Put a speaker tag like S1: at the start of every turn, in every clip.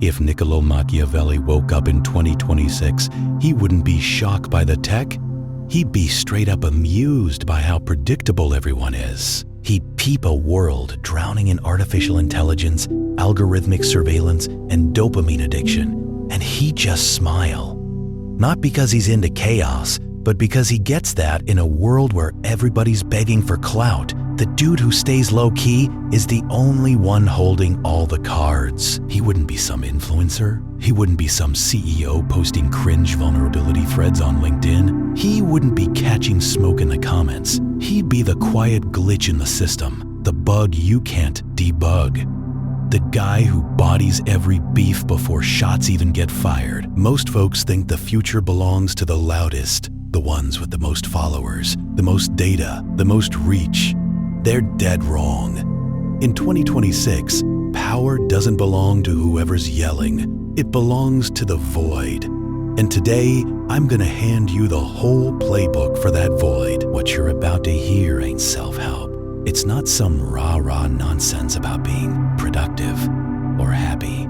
S1: If Niccolò Machiavelli woke up in 2026, he wouldn't be shocked by the tech. He'd be straight up amused by how predictable everyone is. He'd peep a world drowning in artificial intelligence, algorithmic surveillance, and dopamine addiction, and he'd just smile. Not because he's into chaos, but because he gets that in a world where everybody's begging for clout. The dude who stays low-key is the only one holding all the cards. He wouldn't be some influencer. He wouldn't be some CEO posting cringe vulnerability threads on LinkedIn. He wouldn't be catching smoke in the comments. He'd be the quiet glitch in the system, the bug you can't debug. The guy who bodies every beef before shots even get fired. Most folks think the future belongs to the loudest, the ones with the most followers, the most data, the most reach. They're dead wrong. In 2026, power doesn't belong to whoever's yelling. It belongs to the void. And today, I'm gonna hand you the whole playbook for that void. What you're about to hear ain't self-help. It's not some rah-rah nonsense about being productive or happy.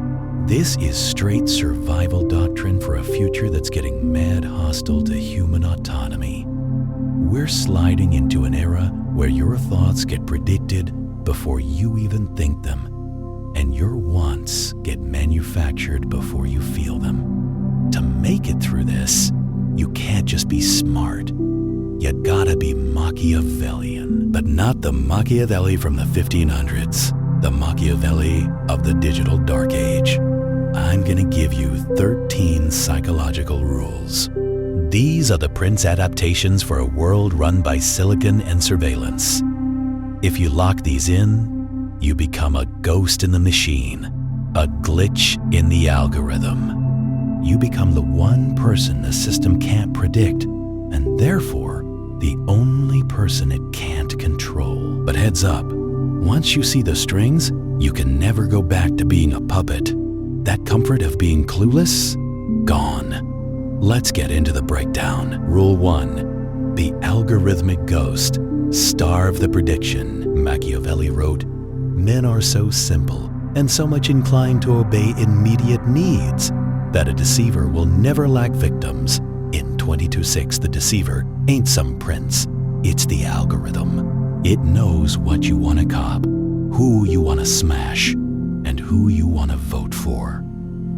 S1: This is straight survival doctrine for a future that's getting mad hostile to human autonomy. We're sliding into an era where your thoughts get predicted before you even think them, and your wants get manufactured before you feel them. To make it through this, you can't just be smart. You gotta be Machiavellian, but not the Machiavelli from the 1500s, the Machiavelli of the digital dark age. I'm gonna give you 13 psychological rules. These are the Prince adaptations for a world run by silicon and surveillance. If you lock these in, you become a ghost in the machine, a glitch in the algorithm. You become the one person the system can't predict, and therefore, the only person it can't control. But heads up, once you see the strings, you can never go back to being a puppet. That comfort of being clueless? Gone. Let's get into the breakdown. Rule 1. The Algorithmic Ghost. Starve the prediction. Machiavelli wrote, "Men are so simple and so much inclined to obey immediate needs that a deceiver will never lack victims." In 22:6, the deceiver ain't some prince. It's the algorithm. It knows what you want to cop, who you want to smash, and who you want to vote for.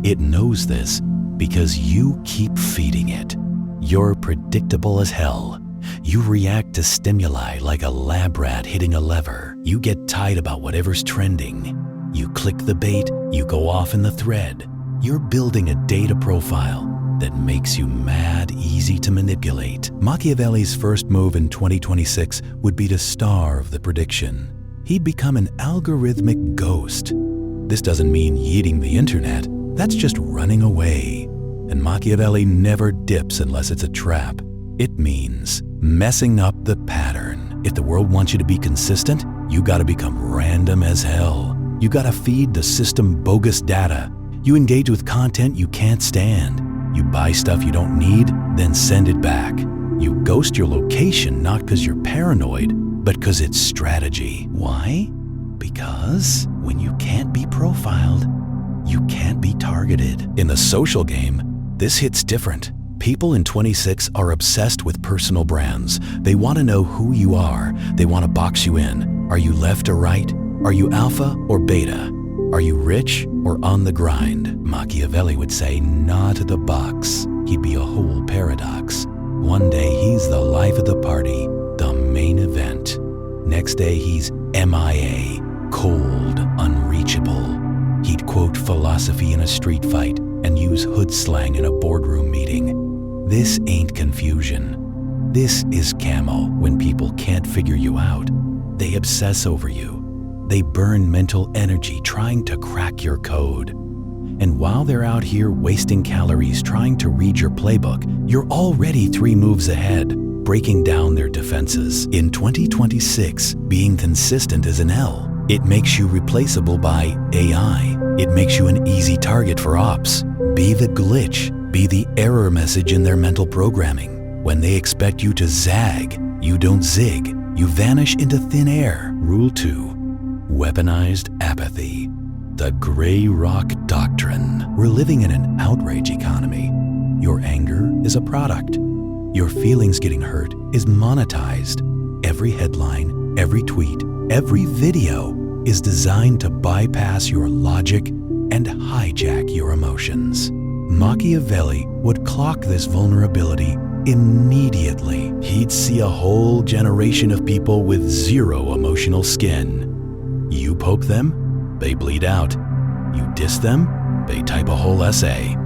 S1: It knows this because you keep feeding it. You're predictable as hell. You react to stimuli like a lab rat hitting a lever. You get tight about whatever's trending. You click the bait, you go off in the thread. You're building a data profile that makes you mad easy to manipulate. Machiavelli's first move in 2026 would be to starve the prediction. He'd become an algorithmic ghost. This doesn't mean yeeting the internet. That's just running away. And Machiavelli never dips unless it's a trap. It means messing up the pattern. If the world wants you to be consistent, you gotta become random as hell. You gotta feed the system bogus data. You engage with content you can't stand. You buy stuff you don't need, then send it back. You ghost your location not because you're paranoid, but because it's strategy. Why? Because when you can't be profiled, you can't be targeted. In the social game, this hits different. People in 26 are obsessed with personal brands. They want to know who you are. They want to box you in. Are you left or right? Are you alpha or beta? Are you rich or on the grind? Machiavelli would say, nah to the box. He'd be a whole paradox. One day he's the life of the party, the main event. Next day he's MIA, cold, unreachable. He'd quote philosophy in a street fight and use hood slang in a boardroom meeting. This ain't confusion. This is camo. When people can't figure you out, they obsess over you. They burn mental energy trying to crack your code. And while they're out here wasting calories trying to read your playbook, you're already 3 moves ahead, breaking down their defenses. In 2026, being consistent is an L. It makes you replaceable by AI. It makes you an easy target for ops. Be the glitch. Be the error message in their mental programming. When they expect you to zag, you don't zig. You vanish into thin air. Rule 2. Weaponized apathy. the Gray Rock Doctrine. We're living in an outrage economy. Your anger is a product. Your feelings getting hurt is monetized. Every headline, every tweet, every video is designed to bypass your logic and hijack your emotions. Machiavelli would clock this vulnerability immediately. He'd see a whole generation of people with zero emotional skin. You poke them, they bleed out. You diss them, they type a whole essay.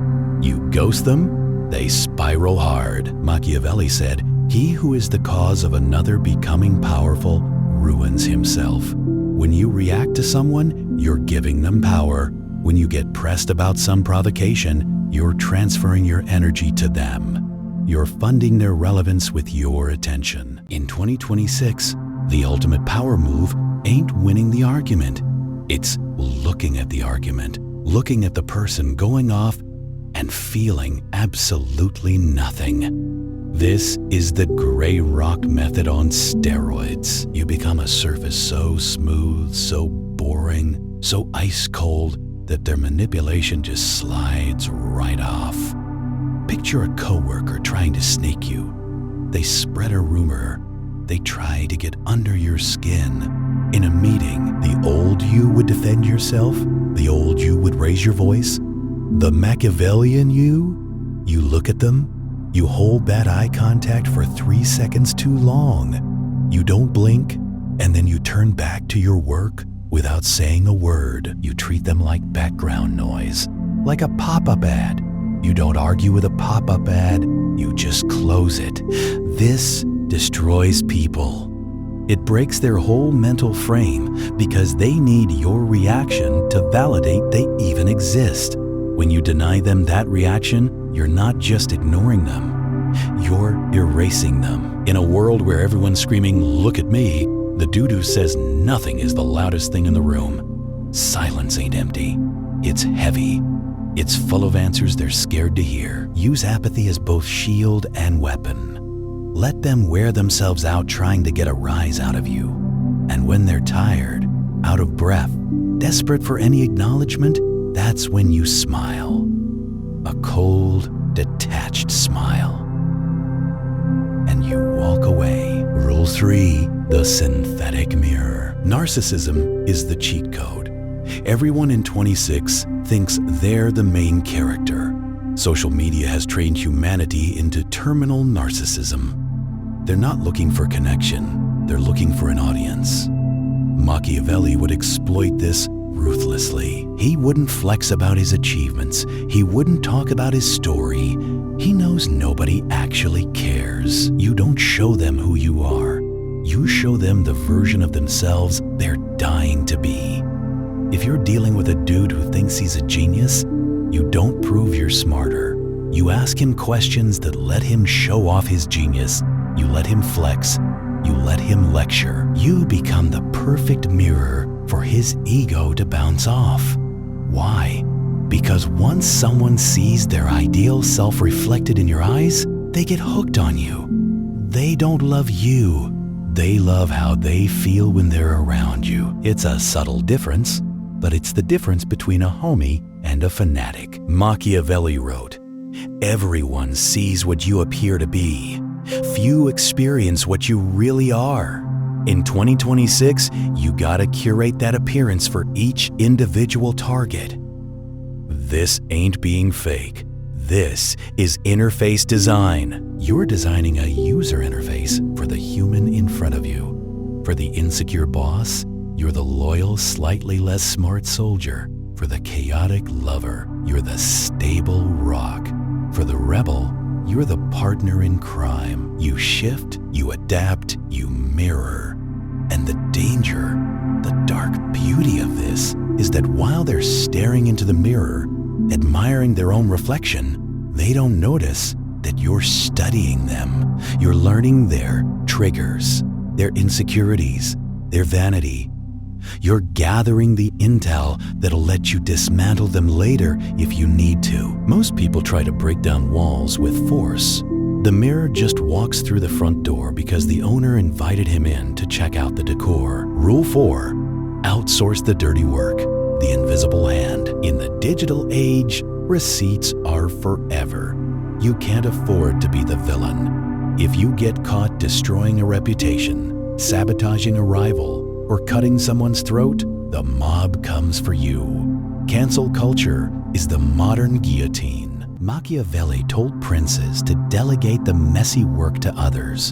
S1: You ghost them, they spiral hard. Machiavelli said, "He who is the cause of another becoming powerful ruins himself." When you react to someone, you're giving them power. When you get pressed about some provocation, you're transferring your energy to them. You're funding their relevance with your attention. In 2026, the ultimate power move ain't winning the argument. It's looking at the argument, looking at the person going off and feeling absolutely nothing. This is the Gray Rock method on steroids. You become a surface so smooth, so boring, so ice cold that their manipulation just slides right off. Picture a coworker trying to snake you. They spread a rumor. They try to get under your skin. In a meeting, the old you would defend yourself. The old you would raise your voice. The Machiavellian you look at them. You hold that eye contact for 3 seconds too long. You don't blink, and then you turn back to your work without saying a word. You treat them like background noise, like a pop-up ad. You don't argue with a pop-up ad, you just close it. This destroys people. It breaks their whole mental frame because they need your reaction to validate they even exist. When you deny them that reaction, you're not just ignoring them, you're erasing them. In a world where everyone's screaming, "Look at me," the dude who says nothing is the loudest thing in the room. Silence ain't empty. It's heavy. It's full of answers they're scared to hear. Use apathy as both shield and weapon. Let them wear themselves out trying to get a rise out of you. And when they're tired, out of breath, desperate for any acknowledgement, that's when you smile. A cold, detached smile. And you walk away. Rule 3, the synthetic mirror. Narcissism is the cheat code. Everyone in 26 thinks they're the main character. Social media has trained humanity into terminal narcissism. They're not looking for connection, they're looking for an audience. Machiavelli would exploit this ruthlessly. He wouldn't flex about his achievements. He wouldn't talk about his story. He knows nobody actually cares. You don't show them who you are. You show them the version of themselves they're dying to be. If you're dealing with a dude who thinks he's a genius, you don't prove you're smarter. You ask him questions that let him show off his genius. You let him flex. You let him lecture. You become the perfect mirror for his ego to bounce off. Why? Because once someone sees their ideal self reflected in your eyes, they get hooked on you. They don't love you. They love how they feel when they're around you. It's a subtle difference, but it's the difference between a homie and a fanatic. Machiavelli wrote, "Everyone sees what you appear to be. Few experience what you really are." In 2026, you gotta curate that appearance for each individual target. This ain't being fake. This is interface design. You're designing a user interface for the human in front of you. For the insecure boss, you're the loyal, slightly less smart soldier. For the chaotic lover, you're the stable rock. For the rebel, you're the partner in crime. You shift, you adapt, you mirror. And the danger, the dark beauty of this, is that while they're staring into the mirror, admiring their own reflection, they don't notice that you're studying them. You're learning their triggers, their insecurities, their vanity. You're gathering the intel that'll let you dismantle them later if you need to. Most people try to break down walls with force. The mirror just walks through the front door because the owner invited him in to check out the decor. Rule 4, outsource the dirty work. the invisible hand. In the digital age, receipts are forever. You can't afford to be the villain. If you get caught destroying a reputation, sabotaging a rival, or cutting someone's throat, the mob comes for you. Cancel culture is the modern guillotine. Machiavelli told princes to delegate the messy work to others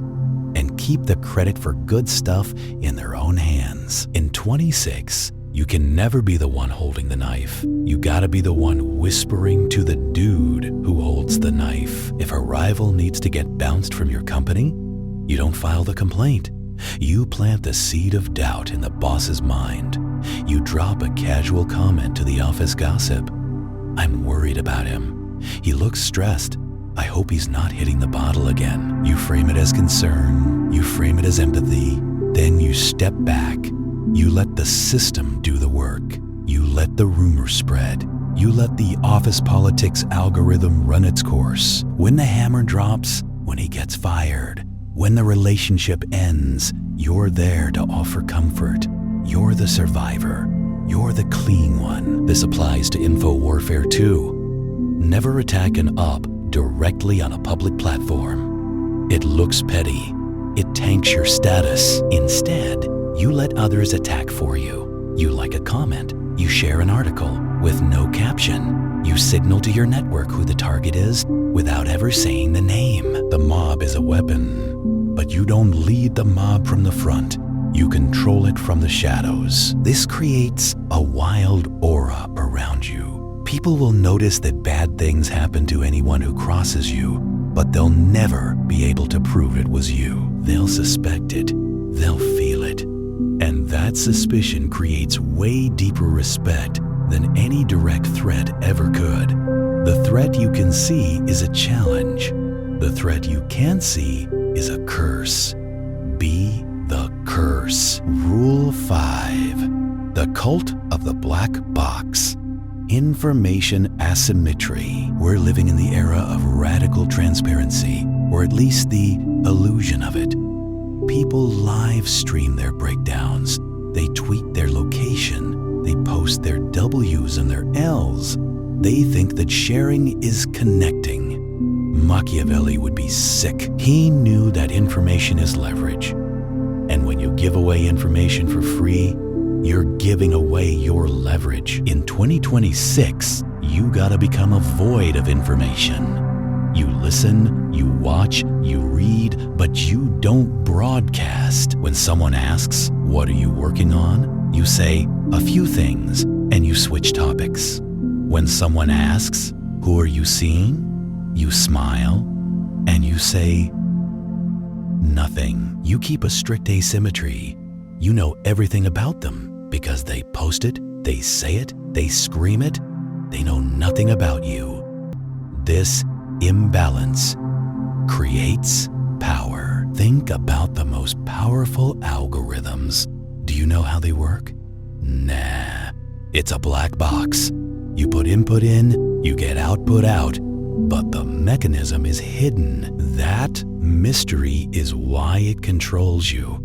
S1: and keep the credit for good stuff in their own hands. In 26, you can never be the one holding the knife. You gotta be the one whispering to the dude who holds the knife. If a rival needs to get bounced from your company, you don't file the complaint. You plant the seed of doubt in the boss's mind. You drop a casual comment to the office gossip. I'm worried about him. He looks stressed. I hope he's not hitting the bottle again. You frame it as concern. You frame it as empathy. Then you step back. You let the system do the work. You let the rumor spread. You let the office politics algorithm run its course. When the hammer drops, when he gets fired, when the relationship ends, you're there to offer comfort. You're the survivor. You're the clean one. This applies to info warfare too. Never attack an op directly on a public platform. It looks petty. It tanks your status. Instead, you let others attack for you. You like a comment. You share an article with no caption. You signal to your network who the target is without ever saying the name. The mob is a weapon, but you don't lead the mob from the front. You control it from the shadows. This creates a wild aura around you. People will notice that bad things happen to anyone who crosses you, but they'll never be able to prove it was you. They'll suspect it. They'll feel it. And that suspicion creates way deeper respect than any direct threat ever could. The threat you can see is a challenge. The threat you can't see is a curse. Be the curse. Rule 5. The cult of the black box. Information asymmetry. We're living in the era of radical transparency, or at least the illusion of it. People live stream their breakdowns. They tweet their location. They post their W's and their L's. They think that sharing is connecting. Machiavelli would be sick. He knew that information is leverage. And when you give away information for free, you're giving away your leverage. In 2026, you gotta become a void of information. You listen, you watch, you read, but you don't broadcast. When someone asks, "What are you working on?" you say, "A few things," and you switch topics. When someone asks, "Who are you seeing?" you smile, and you say, "Nothing." You keep a strict asymmetry. You know everything about them because they post it, they say it, they scream it. They know nothing about you. This imbalance creates power. Think about the most powerful algorithms. Do you know how they work? Nah, it's a black box. You put input in, you get output out, but the mechanism is hidden. That mystery is why it controls you.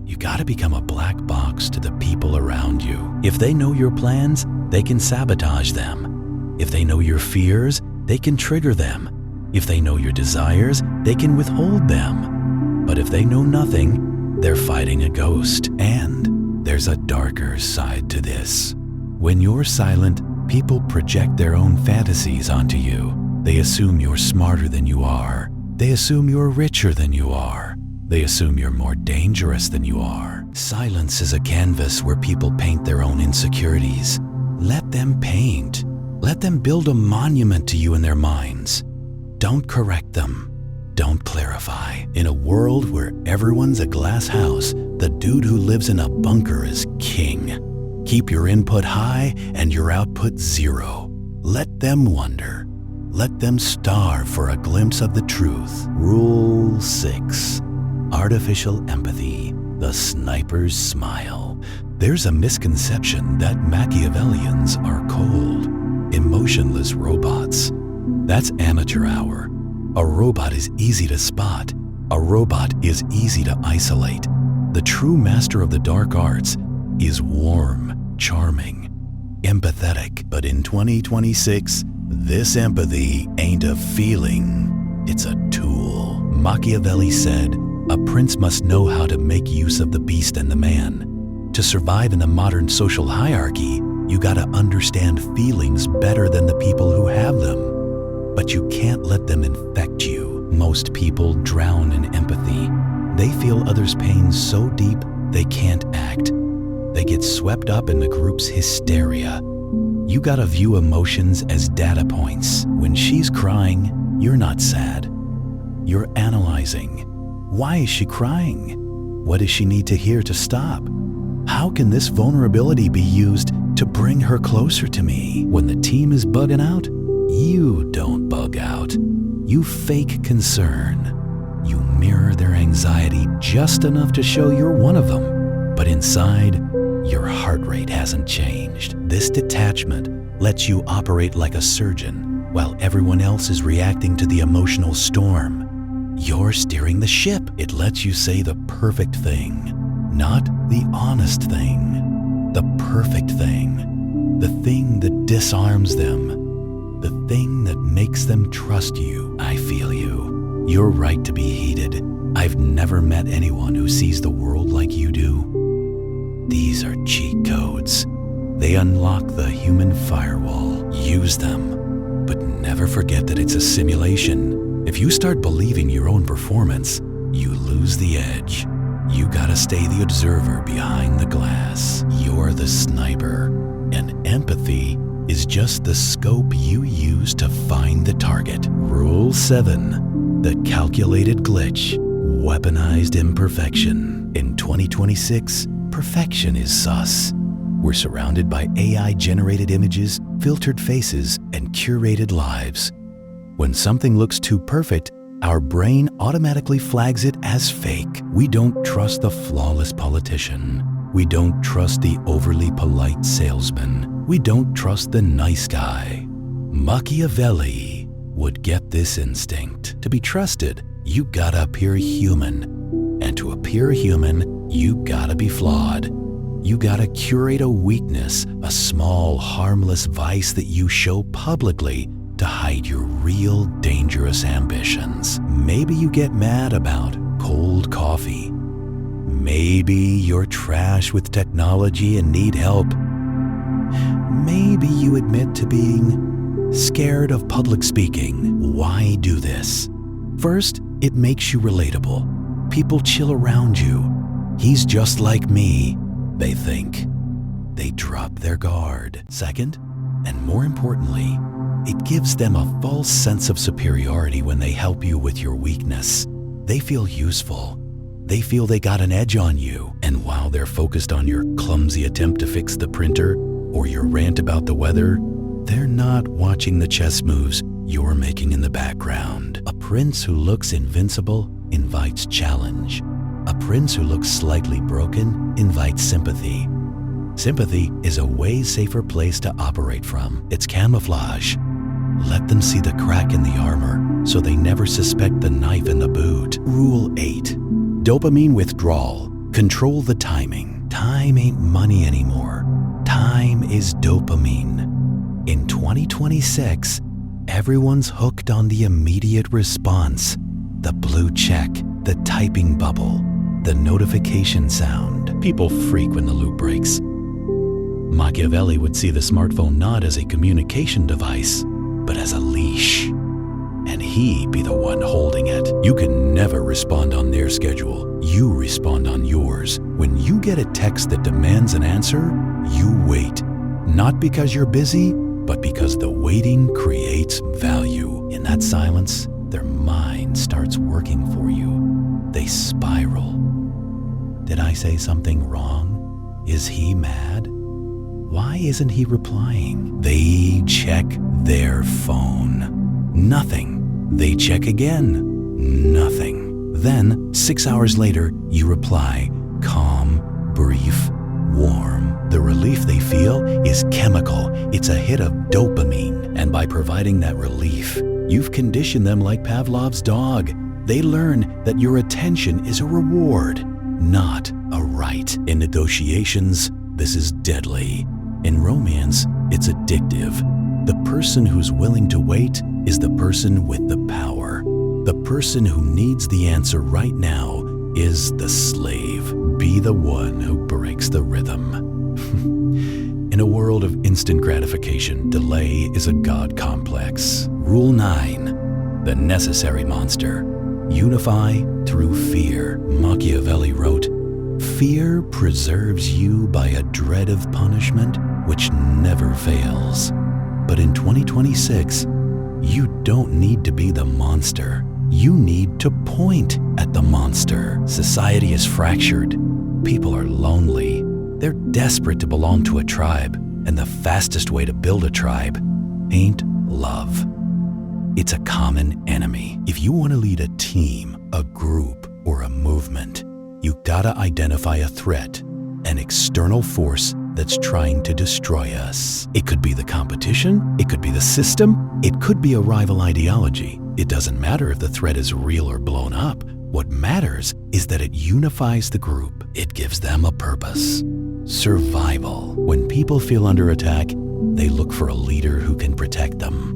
S1: You gotta become a black box to the people around you. If they know your plans, they can sabotage them. If they know your fears, they can trigger them. If they know your desires, they can withhold them. But if they know nothing, they're fighting a ghost. And there's a darker side to this. When you're silent, people project their own fantasies onto you. They assume you're smarter than you are. They assume you're richer than you are. They assume you're more dangerous than you are. Silence is a canvas where people paint their own insecurities. Let them paint. Let them build a monument to you in their minds. Don't correct them. Don't clarify. In a world where everyone's a glass house, the dude who lives in a bunker is king. Keep your input high and your output zero. Let them wonder. Let them starve for a glimpse of the truth. Rule 6. Artificial empathy. The sniper's smile. There's a misconception that Machiavellians are cold, emotionless robots. That's amateur hour. A robot is easy to spot. A robot is easy to isolate. The true master of the dark arts is warm, charming, empathetic. But in 2026, this empathy ain't a feeling, it's a tool. Machiavelli said, "A prince must know how to make use of the beast and the man." To survive in the modern social hierarchy, you gotta understand feelings better than the people who have them. But you can't let them infect you. Most people drown in empathy. They feel others' pain so deep they can't act. They get swept up in the group's hysteria. You gotta view emotions as data points. When she's crying, you're not sad. You're analyzing. Why is she crying? What does she need to hear to stop? How can this vulnerability be used to bring her closer to me? When the team is bugging out, you don't bug out. You fake concern. You mirror their anxiety just enough to show you're one of them. But inside, your heart rate hasn't changed. This detachment lets you operate like a surgeon while everyone else is reacting to the emotional storm. You're steering the ship. It lets you say the perfect thing, not the honest thing. The perfect thing. The thing that disarms them. The thing that makes them trust you. I feel you. You're right to be heated. I've never met anyone who sees the world like you do. These are cheat codes. They unlock the human firewall. Use them, but never forget that it's a simulation. If you start believing your own performance, you lose the edge. You gotta stay the observer behind the glass. You're the sniper, and empathy is just the scope you use to find the target. Rule 7, the calculated glitch, weaponized imperfection. In 2026, perfection is sus. We're surrounded by AI-generated images, filtered faces, and curated lives. When something looks too perfect, our brain automatically flags it as fake. We don't trust the flawless politician. We don't trust the overly polite salesman. We don't trust the nice guy. Machiavelli would get this instinct. To be trusted, you gotta appear human. And to appear human, you gotta be flawed. You gotta curate a weakness, a small, harmless vice that you show publicly to hide your real dangerous ambitions. Maybe you get mad about cold coffee. Maybe you're trash with technology and need help. Maybe you admit to being scared of public speaking. Why do this? First, it makes you relatable. People chill around you. He's just like me, they think. They drop their guard. Second, and more importantly, it gives them a false sense of superiority when they help you with your weakness. They feel useful. They feel they got an edge on you. And while they're focused on your clumsy attempt to fix the printer or your rant about the weather, they're not watching the chess moves you're making in the background. A prince who looks invincible invites challenge. A prince who looks slightly broken invites sympathy. Sympathy is a way safer place to operate from. It's camouflage. Let them see the crack in the armor so they never suspect the knife in the boot. Rule 8. Dopamine withdrawal. Control the timing. Time ain't money anymore. Time is dopamine. In 2026, everyone's hooked on the immediate response. The blue check, the typing bubble, the notification sound. People freak when the loop breaks. Machiavelli would see the smartphone not as a communication device, but as a leash. And he be the one holding it. You can never respond on their schedule. You respond on yours. When you get a text that demands an answer, you wait. Not because you're busy, but because the waiting creates value. In that silence, their mind starts working for you. They spiral. Did I say something wrong? Is he mad? Why isn't he replying? They check their phone. Nothing. They check again. Nothing. Then, 6 hours later, you reply, calm, brief, warm. The relief they feel is chemical. It's a hit of dopamine. And by providing that relief, you've conditioned them like Pavlov's dog. They learn that your attention is a reward, not a right. In negotiations, this is deadly. In romance, it's addictive. The person who's willing to wait is the person with the power. The person who needs the answer right now is the slave. Be the one who breaks the rhythm. In a world of instant gratification, delay is a god complex. Rule 9, the necessary monster. Unify through fear. Machiavelli wrote, "Fear preserves you by a dread of punishment which never fails." But in 2026, you don't need to be the monster. You need to point at the monster. Society is fractured. People are lonely. They're desperate to belong to a tribe, and the fastest way to build a tribe ain't love. It's a common enemy. If you want to lead a team, a group, or a movement, you gotta identify a threat, an external force that's trying to destroy us. It could be the competition, it could be the system, it could be a rival ideology. It doesn't matter if the threat is real or blown up. What matters is that it unifies the group. It gives them a purpose. Survival. When people feel under attack, they look for a leader who can protect them.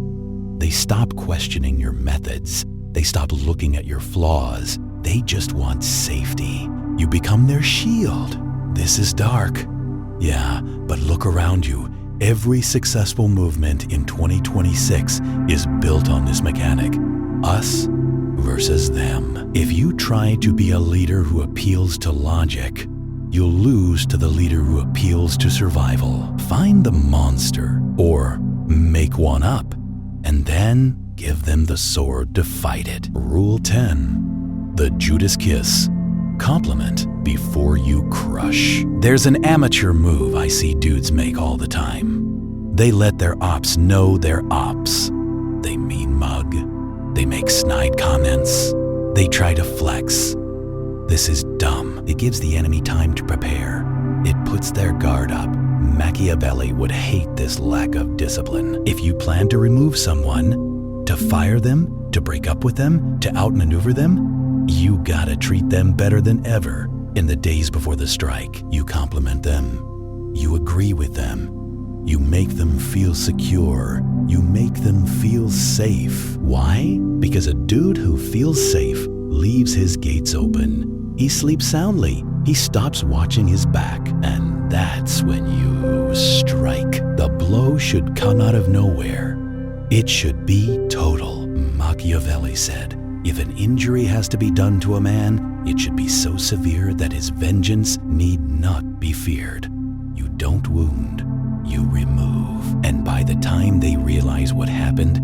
S1: They stop questioning your methods. They stop looking at your flaws. They just want safety. You become their shield. This is dark. Yeah, but look around you. Every successful movement in 2026 is built on this mechanic. Us versus them. If you try to be a leader who appeals to logic, you'll lose to the leader who appeals to survival. Find the monster, or make one up, and then give them the sword to fight it. Rule 10, the Judas kiss. Compliment before you crush. There's an amateur move I see dudes make all the time. They let their ops know they're ops. They mean mug. They make snide comments. They try to flex. This is dumb. It gives the enemy time to prepare. It puts their guard up. Machiavelli would hate this lack of discipline. If you plan to remove someone, to fire them, to break up with them, to outmaneuver them, you gotta treat them better than ever. In the days before the strike, you compliment them. You agree with them. You make them feel secure. You make them feel safe. Why? Because a dude who feels safe leaves his gates open. He sleeps soundly. He stops watching his back. And that's when you strike. The blow should come out of nowhere. It should be total. Machiavelli said, if an injury has to be done to a man, it should be so severe that his vengeance need not be feared. You don't wound, you remove. And by the time they realize what happened,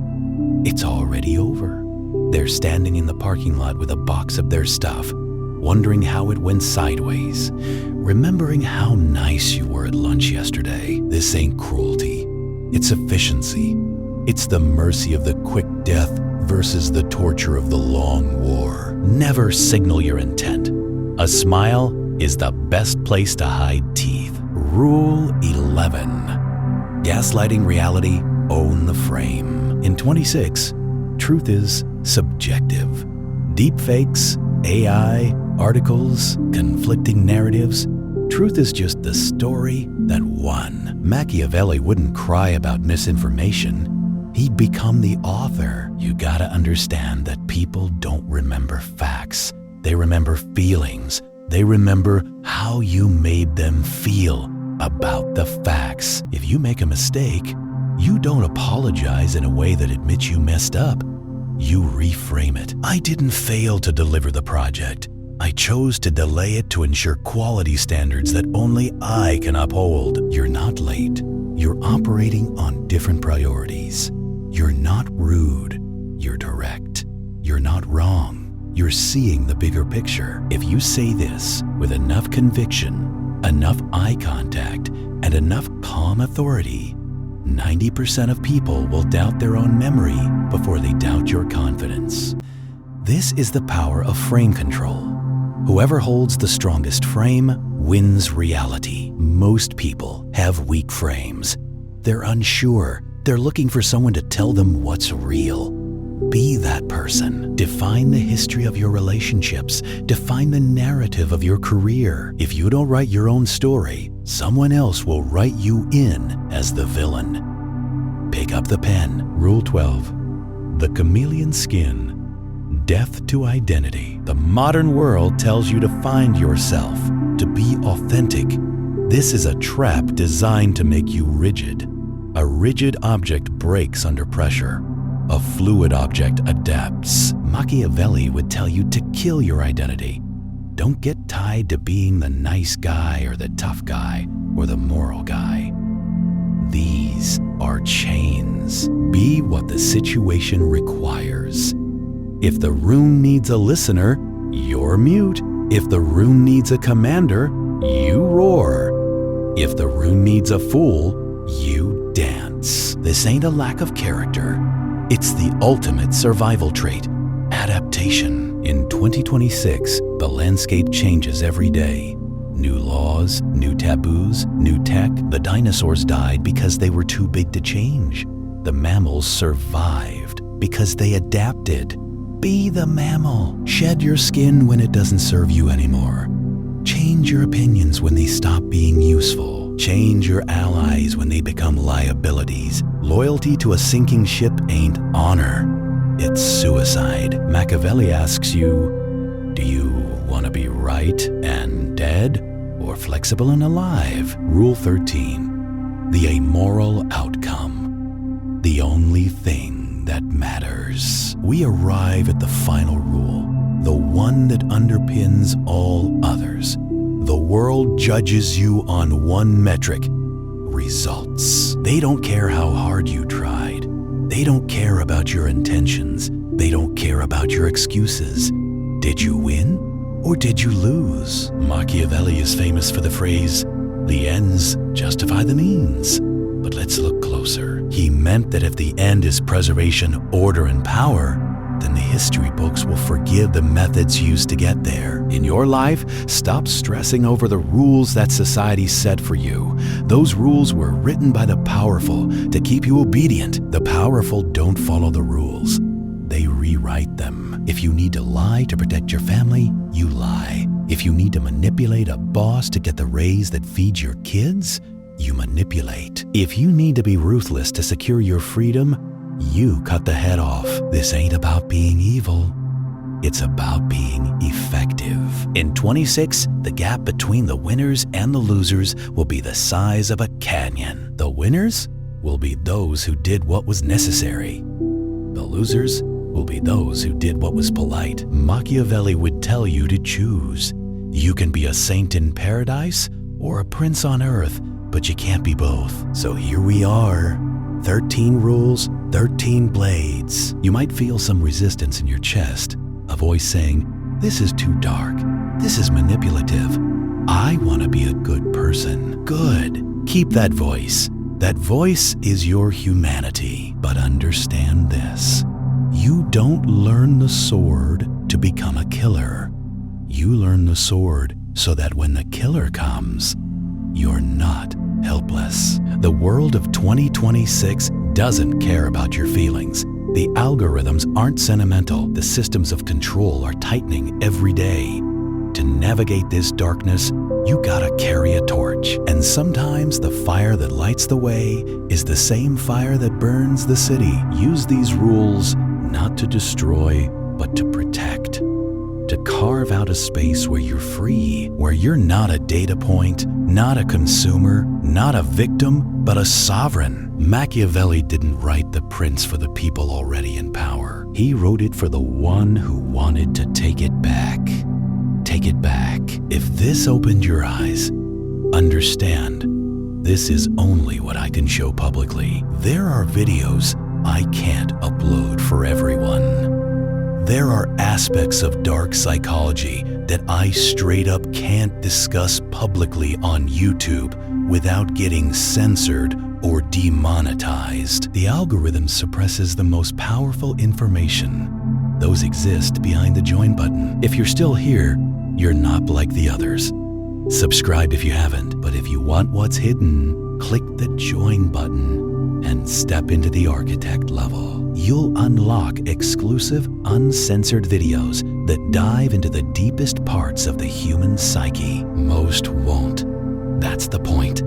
S1: it's already over. They're standing in the parking lot with a box of their stuff, wondering how it went sideways, remembering how nice you were at lunch yesterday. This ain't cruelty, it's efficiency. It's the mercy of the quick death versus the torture of the long war. Never signal your intent. A smile is the best place to hide teeth. Rule 11. Gaslighting reality, own the frame. In 26, truth is subjective. Deepfakes, AI, articles, conflicting narratives. Truth is just the story that won. Machiavelli wouldn't cry about misinformation. He'd become the author. You gotta understand that people don't remember facts. They remember feelings. They remember how you made them feel about the facts. If you make a mistake, you don't apologize in a way that admits you messed up. You reframe it. I didn't fail to deliver the project. I chose to delay it to ensure quality standards that only I can uphold. You're not late. You're operating on different priorities. You're not rude. You're direct. You're not wrong. You're seeing the bigger picture. If you say this with enough conviction, enough eye contact, and enough calm authority, 90% of people will doubt their own memory before they doubt your confidence. This is the power of frame control. Whoever holds the strongest frame wins reality. Most people have weak frames. They're unsure. They're looking for someone to tell them what's real. Be that person. Define the history of your relationships. Define the narrative of your career. If you don't write your own story, someone else will write you in as the villain. Pick up the pen. Rule 12. The chameleon skin. Death to identity. The modern world tells you to find yourself, to be authentic. This is a trap designed to make you rigid. A rigid object breaks under pressure. A fluid object adapts. Machiavelli would tell you to kill your identity. Don't get tied to being the nice guy or the tough guy or the moral guy. These are chains. Be what the situation requires. If the room needs a listener, you're mute. If the room needs a commander, you roar. If the room needs a fool, you dance. This ain't a lack of character. It's the ultimate survival trait, adaptation. In 2026, the landscape changes every day. New laws, new taboos, new tech. The dinosaurs died because they were too big to change. The mammals survived because they adapted. Be the mammal. Shed your skin when it doesn't serve you anymore. Change your opinions when they stop being useful. Change your allies when they become liabilities. Loyalty to a sinking ship ain't honor. It's suicide. Machiavelli asks you, do you want to be right and dead or flexible and alive? Rule 13. The amoral outcome. The only thing that matters. We arrive at the final rule, the one that underpins all others. The world judges you on one metric: results. They don't care how hard you tried. They don't care about your intentions. They don't care about your excuses. Did you win or did you lose? Machiavelli is famous for the phrase, "The ends justify the means." But let's look closer. He meant that if the end is preservation, order, and power, then the history books will forgive the methods used to get there. In your life, stop stressing over the rules that society set for you. Those rules were written by the powerful to keep you obedient. The powerful don't follow the rules. They rewrite them. If you need to lie to protect your family, you lie. If you need to manipulate a boss to get the raise that feeds your kids, you manipulate. If you need to be ruthless to secure your freedom, you cut the head off. This ain't about being evil. It's about being effective. In 26, the gap between the winners and the losers will be the size of a canyon. The winners will be those who did what was necessary. The losers will be those who did what was polite. Machiavelli would tell you to choose. You can be a saint in paradise or a prince on earth, but you can't be both. So here we are. 13 rules, 13 blades. You might feel some resistance in your chest, a voice saying, "This is too dark. This is manipulative. I want to be a good person." Good. Keep that voice. That voice is your humanity. But understand this. You don't learn the sword to become a killer. You learn the sword so that when the killer comes, you're not helpless. The world of 2026 doesn't care about your feelings. The algorithms aren't sentimental. The systems of control are tightening every day. To navigate this darkness, you gotta carry a torch. And sometimes the fire that lights the way is the same fire that burns the city. Use these rules not to destroy, but to protect. To carve out a space where you're free, where you're not a data point, not a consumer, not a victim, but a sovereign. Machiavelli didn't write The Prince for the people already in power. He wrote it for the one who wanted to take it back. Take it back. If this opened your eyes, understand, this is only what I can show publicly. There are videos I can't upload for everyone. There are aspects of dark psychology that I straight up can't discuss publicly on YouTube without getting censored or demonetized. The algorithm suppresses the most powerful information. Those exist behind the join button. If you're still here, you're not like the others. Subscribe if you haven't, but if you want what's hidden, click the join button and step into the architect level. you'll unlock exclusive, uncensored videos that dive into the deepest parts of the human psyche. Most won't. That's the point.